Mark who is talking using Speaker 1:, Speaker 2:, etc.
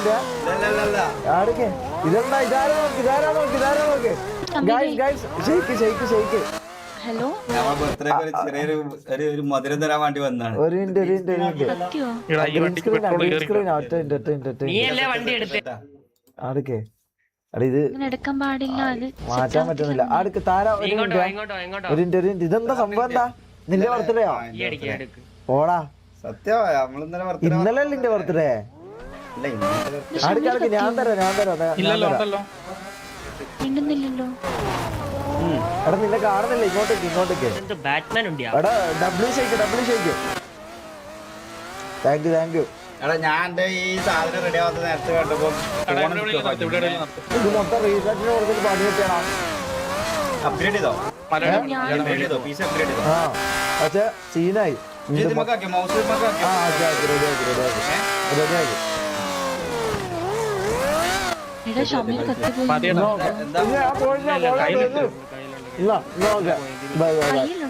Speaker 1: നിന്റെ ആടൊക്കെ ഇതെന്താ ഇതാരാ നോക്ക് ഗൈസ് ഷെയ്ക്ക്
Speaker 2: ഹലോ
Speaker 3: ഒരു മധുരം തരാൻ വേണ്ടി വന്നാണ്.
Speaker 1: ഒരു മിനിറ്റ് ആടൊക്കെ അടി ഇത്
Speaker 2: എടുക്കാൻ പാടില്ല, അത്
Speaker 1: മാറ്റാൻ പറ്റുന്നില്ല. ആടൊക്കെ താര ഒരു മിനിറ്റ് ഇതെന്താ സംഭവം? എന്താ നിന്റെ ബർത്ത്ഡേയോ? ഓടാ
Speaker 3: സത്യമായ
Speaker 1: ഇന്നലെ അല്ല നിന്റെ ബർത്ത്ഡേ. ആടൊക്കെ ഞാൻ തരാം
Speaker 2: മിണ്ടുന്നില്ലല്ലോ.
Speaker 1: എടാ നിന്നെ കാണുന്നില്ല, ഇങ്ങോട്ടേക്ക് എടാ ഡബ്ല്യു ഷെയ്ക്ക് താങ്ക് യു.
Speaker 3: എടാ ഞാൻ ഈ സാധനം റെഡി ആവാത്ത നേരത്തെ കണ്ടപ്പോ
Speaker 1: ഇത് മൊത്തം റീസെറ്റിന് കൊടുത്തിട്ട് പണി കിട്ടിയാ.
Speaker 3: അപ്ഗ്രേഡ് ചെയ്തോ പീസ് അപ്ഗ്രേഡ് ചെയ്തോ?
Speaker 1: ആ പക്ഷെ സീനായി.
Speaker 3: മൗസ്
Speaker 1: റെഡിയാക്കി
Speaker 2: എടാ ഷമീർ കത്തി പോയി.
Speaker 1: ഇല്ല
Speaker 2: കയ്യിലുണ്ടോ?